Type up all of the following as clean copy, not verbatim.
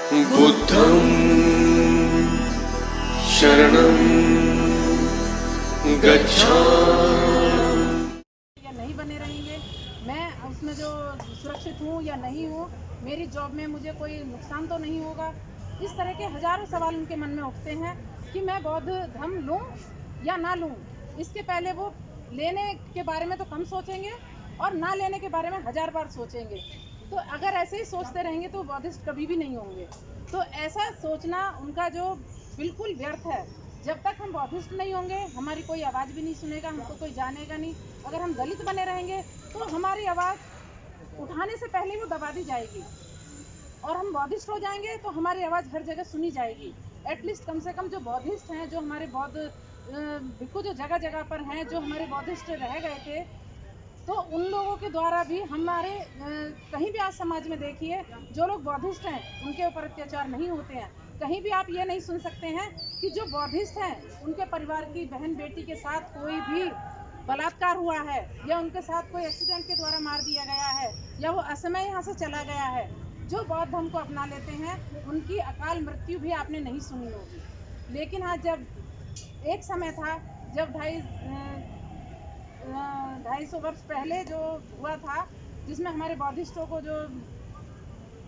बुद्धं शरणं गच्छामि। या नहीं बने रहेंगे, मैं उसमें जो सुरक्षित हूँ या नहीं हूँ, मेरी जॉब में मुझे कोई नुकसान तो नहीं होगा। इस तरह के हजारों सवाल उनके मन में उठते हैं कि मैं बौद्ध धर्म लूँ या ना लूँ। इसके पहले वो लेने के बारे में तो कम सोचेंगे और ना लेने के बारे में 1000 बार सोचेंगे। तो अगर ऐसे ही सोचते रहेंगे तो बौद्धिस्ट कभी भी नहीं होंगे। तो ऐसा सोचना उनका जो बिल्कुल व्यर्थ है। जब तक हम बौद्धिस्ट नहीं होंगे, हमारी कोई आवाज़ भी नहीं सुनेगा, हमको कोई जानेगा नहीं। अगर हम दलित बने रहेंगे तो हमारी आवाज़ उठाने से पहले वो दबा दी जाएगी, और हम बौद्धिस्ट हो जाएंगे तो हमारी आवाज़ हर जगह सुनी जाएगी। एटलीस्ट कम से कम जो बौद्धिस्ट हैं, जो हमारे बौद्ध भिक्खु जो जगह जगह पर हैं, जो हमारे बौद्धिस्ट रह गए थे, तो उन लोगों के द्वारा भी हमारे कहीं भी आज समाज में देखिए, जो लोग बौद्धिस्ट हैं उनके ऊपर अत्याचार नहीं होते हैं। कहीं भी आप ये नहीं सुन सकते हैं कि जो बौद्धिस्ट हैं उनके परिवार की बहन बेटी के साथ कोई भी बलात्कार हुआ है, या उनके साथ कोई एक्सीडेंट के द्वारा मार दिया गया है, या वो असमय यहाँ से चला गया है। जो बौद्ध धर्म को अपना लेते हैं उनकी अकाल मृत्यु भी आपने नहीं सुनी होगी। लेकिन हाँ, जब एक समय था जब 250 वर्ष पहले जो हुआ था, जिसमें हमारे बौद्धिस्टों को जो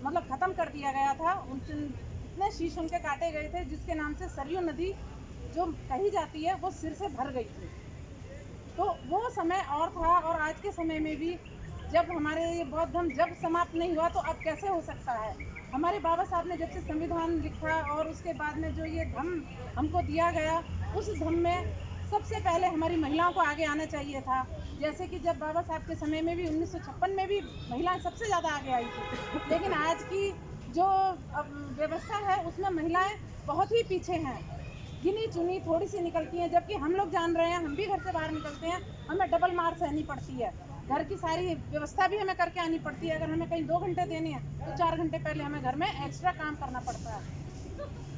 मतलब ख़त्म कर दिया गया था, इतने शीश उनके काटे गए थे, जिसके नाम से सरयू नदी जो कही जाती है वो सिर से भर गई थी। तो वो समय और था, और आज के समय में भी जब हमारे ये बौद्ध धर्म जब समाप्त नहीं हुआ तो अब कैसे हो सकता है। हमारे बाबा साहब ने जब से संविधान लिखा और उसके बाद में जो ये धर्म हमको दिया गया, उस धर्म में सबसे पहले हमारी महिलाओं को आगे आना चाहिए था। जैसे कि जब बाबा साहब के समय में भी 1956 में भी महिलाएं सबसे ज़्यादा आगे आई थी, लेकिन आज की जो व्यवस्था है उसमें महिलाएं बहुत ही पीछे हैं। गिनी चुनी थोड़ी सी निकलती हैं, जबकि हम लोग जान रहे हैं, हम भी घर से बाहर निकलते हैं, हमें डबल मार सहनी पड़ती है। घर की सारी व्यवस्था भी हमें करके आनी पड़ती है। अगर हमें कहीं 2 घंटे देने हैं तो 4 घंटे पहले हमें घर में एक्स्ट्रा काम करना पड़ता है,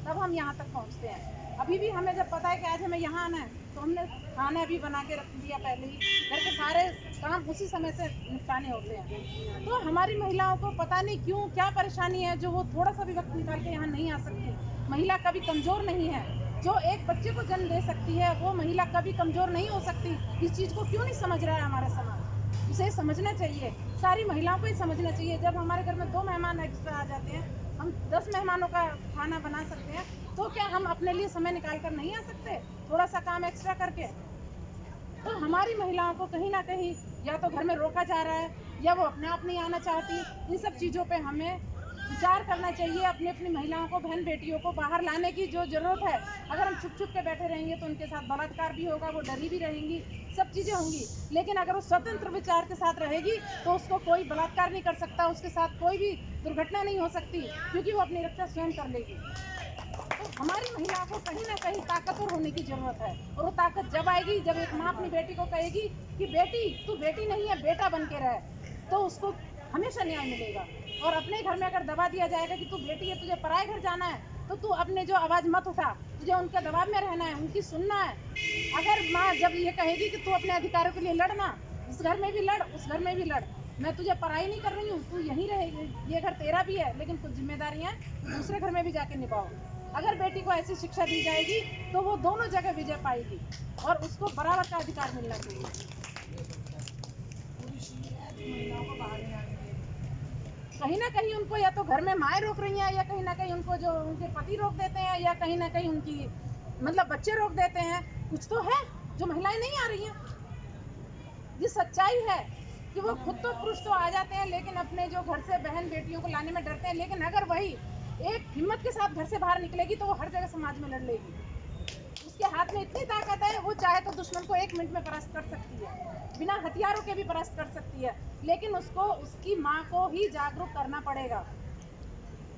तब हम यहाँ तक पहुँचते हैं। अभी भी हमें जब पता है कि आज हमें यहाँ आना है तो हमने खाना भी बना के रख दिया पहले ही, घर के सारे काम उसी समय से निपटाने होते हैं। तो हमारी महिलाओं को पता नहीं क्यों क्या परेशानी है, जो वो थोड़ा सा भी वक्त निकाल के यहाँ नहीं आ सकती। महिला कभी कमज़ोर नहीं है। जो एक बच्चे को जन्म दे सकती है वो महिला कभी कमज़ोर नहीं हो सकती। इस चीज़ को क्यों नहीं समझ रहा है हमारा समाज? उसे समझना चाहिए, सारी महिलाओं को ही समझना चाहिए। जब हमारे घर में 2 मेहमान एक्स्ट्रा आ जाते हैं, हम 10 मेहमानों का खाना बना सकते हैं, तो क्या हम अपने लिए समय निकाल कर नहीं आ सकते थोड़ा सा काम एक्स्ट्रा करके? तो हमारी महिलाओं को कहीं ना कहीं या तो घर में रोका जा रहा है, या वो अपने आप नहीं आना चाहती। इन सब चीज़ों पे हमें विचार करना चाहिए। अपनी अपनी महिलाओं को, बहन बेटियों को बाहर लाने की जो ज़रूरत है। अगर हम छुप छुप के बैठे रहेंगे तो उनके साथ बलात्कार भी होगा, वो डरी भी रहेंगी, सब चीज़ें होंगी। लेकिन अगर वो स्वतंत्र विचार के साथ रहेगी तो उसको कोई बलात्कार नहीं कर सकता, उसके साथ कोई भी दुर्घटना नहीं हो सकती, क्योंकि वो अपनी रक्षा स्वयं कर लेगी। तो हमारी महिलाओं को कहीं ना कहीं ताकतवर होने की जरूरत है, और वो ताकत जब आएगी जब एक माँ अपनी बेटी को कहेगी कि बेटी तू बेटी नहीं है, बेटा बन के रहे, तो उसको हमेशा न्याय मिलेगा। और अपने घर में अगर दबा दिया जाएगा कि तू बेटी है, तुझे पराए घर जाना है, तो तू अपने जो आवाज़ मत उठा, तुझे उनके दबाव में रहना है, उनकी सुनना है। अगर माँ जब ये कहेगी कि तू अपने अधिकारों के लिए लड़ना, इस घर में भी लड़, उस घर में भी लड़, मैं तुझे पराई नहीं कर रही हूँ, तू यहीं रहेगी, ये घर तेरा भी है, लेकिन कुछ जिम्मेदारियाँ दूसरे घर में भी जाके निभाओ। अगर बेटी को ऐसी शिक्षा दी जाएगी तो वो दोनों जगह विजय पाएगी, और उसको बराबर का अधिकार मिलना चाहिए। कहीं ना कहीं उनको या तो घर में माएँ रोक रही हैं, या कहीं ना कहीं उनको जो उनके पति रोक देते हैं, या कहीं ना कहीं उनकी मतलब बच्चे रोक देते हैं। कुछ तो है जो महिलाएं नहीं आ रही हैं। ये सच्चाई है कि वो खुद तो पुरुष तो आ जाते हैं, लेकिन अपने जो घर से बहन बेटियों को लाने में डरते हैं। लेकिन अगर वही एक हिम्मत के साथ घर से बाहर निकलेगी तो वो हर जगह समाज में लड़ लेगी। उसके हाथ में इतनी ताकत है, वो चाहे तो दुश्मन को 1 मिनट में परास्त कर सकती है, बिना हथियारों के भी परास्त कर सकती है। लेकिन उसको उसकी माँ को ही जागरूक करना पड़ेगा।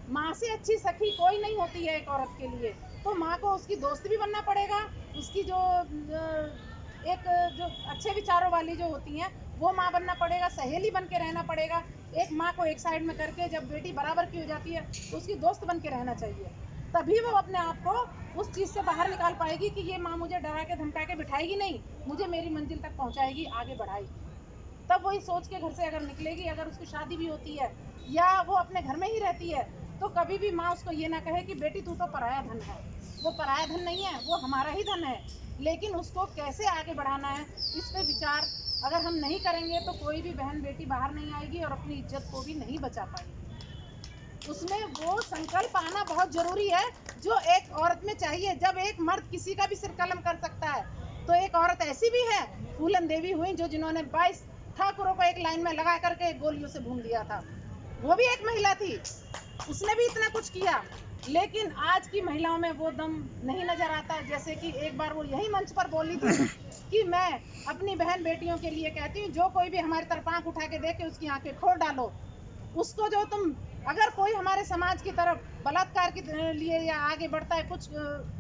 माँ से अच्छी सखी कोई नहीं होती है एक औरत के लिए। तो माँ को उसकी दोस्त भी बनना पड़ेगा, उसकी जो एक जो अच्छे विचारों वाली जो होती हैं वो माँ बनना पड़ेगा, सहेली बन के रहना पड़ेगा। एक माँ को एक साइड में करके जब बेटी बराबर की हो जाती है तो उसकी दोस्त बन के रहना चाहिए। तभी वो अपने आप को उस चीज़ से बाहर निकाल पाएगी कि ये माँ मुझे डरा के धमका के बिठाएगी नहीं, मुझे मेरी मंजिल तक पहुँचाएगी, आगे बढ़ाएगी। तब वही सोच के घर से अगर निकलेगी। अगर उसकी शादी भी होती है या वो अपने घर में ही रहती है तो कभी भी माँ उसको ये ना कहे कि बेटी तू तो पराया धन है। वो पराया धन नहीं है, वो हमारा ही धन है, लेकिन उसको कैसे आगे बढ़ाना है इस पे विचार अगर हम नहीं करेंगे तो कोई भी बहन बेटी बाहर नहीं आएगी और अपनी इज्जत को भी नहीं बचा पाएगी। उसमें वो संकल्प आना बहुत जरूरी है जो एक औरत में चाहिए। जब एक मर्द किसी का भी सिर कलम कर सकता है तो एक औरत ऐसी भी है, फूलन देवी हुई, जो जिन्होंने 22 ठाकुरों को एक लाइन में लगा करके गोलियों से भून दिया था। वो भी एक महिला थी, उसने भी इतना कुछ किया, लेकिन आज की महिलाओं में वो दम नहीं नजर आता। जैसे कि एक बार वो यही मंच पर बोली थी कि मैं अपनी बहन बेटियों के लिए कहती हूँ, जो कोई भी हमारी तरफ आंख उठा के देखे उसकी आंखें खोल डालो। उसको जो तुम अगर कोई हमारे समाज की तरफ बलात्कार के लिए या आगे बढ़ता है, कुछ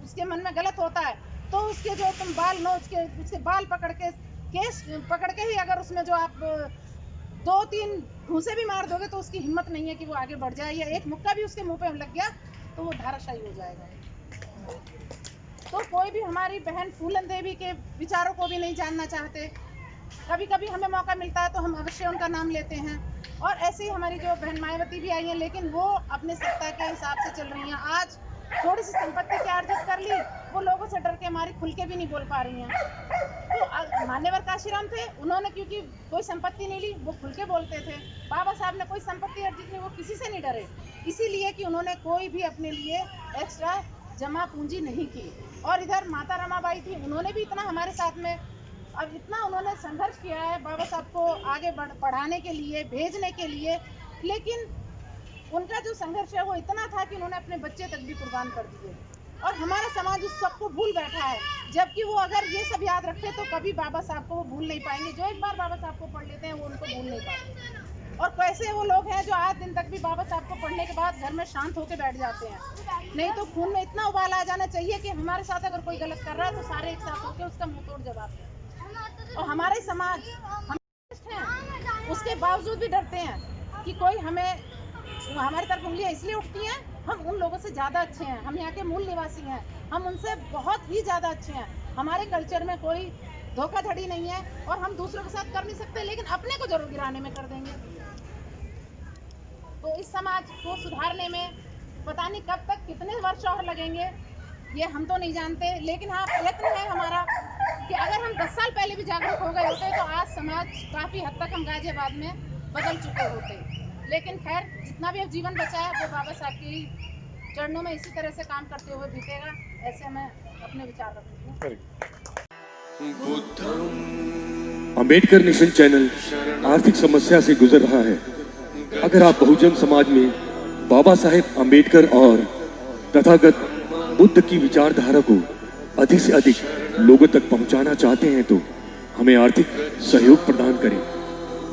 उसके मन में गलत होता है, तो उसके जो तुम बाल नोच के उसके बाल पकड़ के केस पकड़ के ही अगर उसमें जो आप 2-3 घूंसे भी मार दोगे तो उसकी हिम्मत नहीं है कि वो आगे बढ़ जाए, या एक मुक्का भी उसके मुंह पे लग गया तो वो धाराशायी हो जाएगा। तो कोई भी हमारी बहन फूलन देवी के विचारों को भी नहीं जानना चाहते। कभी कभी हमें मौका मिलता है तो हम अवश्य उनका नाम लेते हैं, और ऐसे ही हमारी जो बहन मायावती भी आई हैं, लेकिन वो अपने सत्ता के हिसाब से चल रही हैं। आज थोड़ी सी संपत्ति की अर्जित कर ली, वो लोगों से डर के हमारी खुल के भी नहीं बोल पा रही हैं। तो मान्यवर काशीराम थे, उन्होंने क्योंकि कोई संपत्ति नहीं ली, वो खुल के बोलते थे। बाबा साहब ने कोई संपत्ति अर्जित नहीं, वो किसी से नहीं डरे, इसीलिए कि उन्होंने कोई भी अपने लिए एक्स्ट्रा जमा पूंजी नहीं की। और इधर माता रमाबाई थी, उन्होंने भी इतना हमारे साथ में अब इतना उन्होंने संघर्ष किया है बाबा साहब को आगे पढ़ाने के लिए, भेजने के लिए, लेकिन उनका जो संघर्ष है वो इतना था कि उन्होंने अपने बच्चे तक भी कुर्बान कर दिए। और हमारा समाज उस सबको भूल बैठा है, जबकि वो अगर ये सब याद रखते तो कभी बाबा साहब को वो भूल नहीं पाएंगे। जो एक बार बाबा साहब को पढ़ लेते हैं वो उनको भूल नहीं पाते। और कैसे वो लोग हैं जो आज दिन तक भी बाबा साहब को पढ़ने के बाद घर में शांत होकर बैठ जाते हैं। नहीं तो खून में इतना उबाल आ जाना चाहिए कि हमारे साथ अगर कोई गलत कर रहा है तो सारे एक साथ होकर उसका मुंह तोड़ जवाब दें। और हमारे समाज हम हैं, उसके बावजूद भी डरते हैं कि कोई हमारी तरफ उंगलियां इसलिए उठती हैं, हम उन लोगों से ज़्यादा अच्छे हैं, हम यहाँ के मूल निवासी हैं, हम उनसे बहुत ही ज़्यादा अच्छे हैं। हमारे कल्चर में कोई धोखाधड़ी नहीं है और हम दूसरों के साथ कर नहीं सकते, लेकिन अपने को जरूर गिराने में कर देंगे। तो इस समाज को सुधारने में पता नहीं कब तक कितने वर्ष और लगेंगे, ये हम तो नहीं जानते, लेकिन हाँ प्रयत्न है हमारा कि अगर हम 10 साल पहले भी जागरूक हो गए होते तो आज समाज काफ़ी हद तक हम गाजियाबाद में बदल चुके होते। लेकिन खैर, जितना भी अब जीवन बचा है वो बाबा साहब की चरणों में इसी तरह से काम करते हुए बीतेगा, ऐसे मैं अपने विचार रखती हूँ। बुद्धं अंबेडकर नेशन चैनल आर्थिक समस्या से गुजर रहा है। अगर आप बहुजन समाज में बाबा साहेब अंबेडकर और तथागत बुद्ध की विचारधारा को अधिक से अधिक लोगों तक पहुंचाना चाहते हैं तो हमें आर्थिक सहयोग प्रदान करें,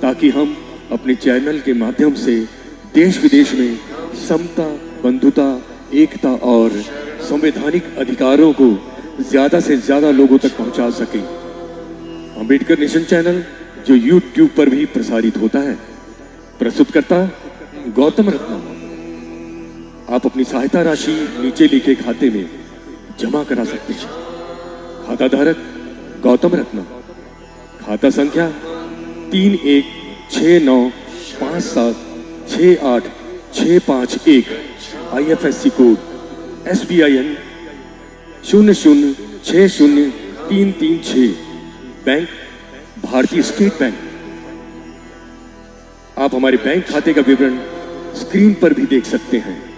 ताकि हम अपने चैनल के माध्यम से देश विदेश में समता, बंधुता, एकता और संवैधानिक अधिकारों को ज्यादा से ज्यादा लोगों तक पहुंचा सकें। अंबेडकर नेशन चैनल जो YouTube पर भी प्रसारित होता है, प्रस्तुतकर्ता गौतम रत्नम। आप अपनी सहायता राशि नीचे लिखे खाते में जमा करा सकते हैं। खाता धारक गौतम रत्नम, खाता संख्या 316957686551, IFSC कोड SBIN 0060336, बैंक भारतीय स्टेट बैंक। आप हमारे बैंक खाते का विवरण स्क्रीन पर भी देख सकते हैं।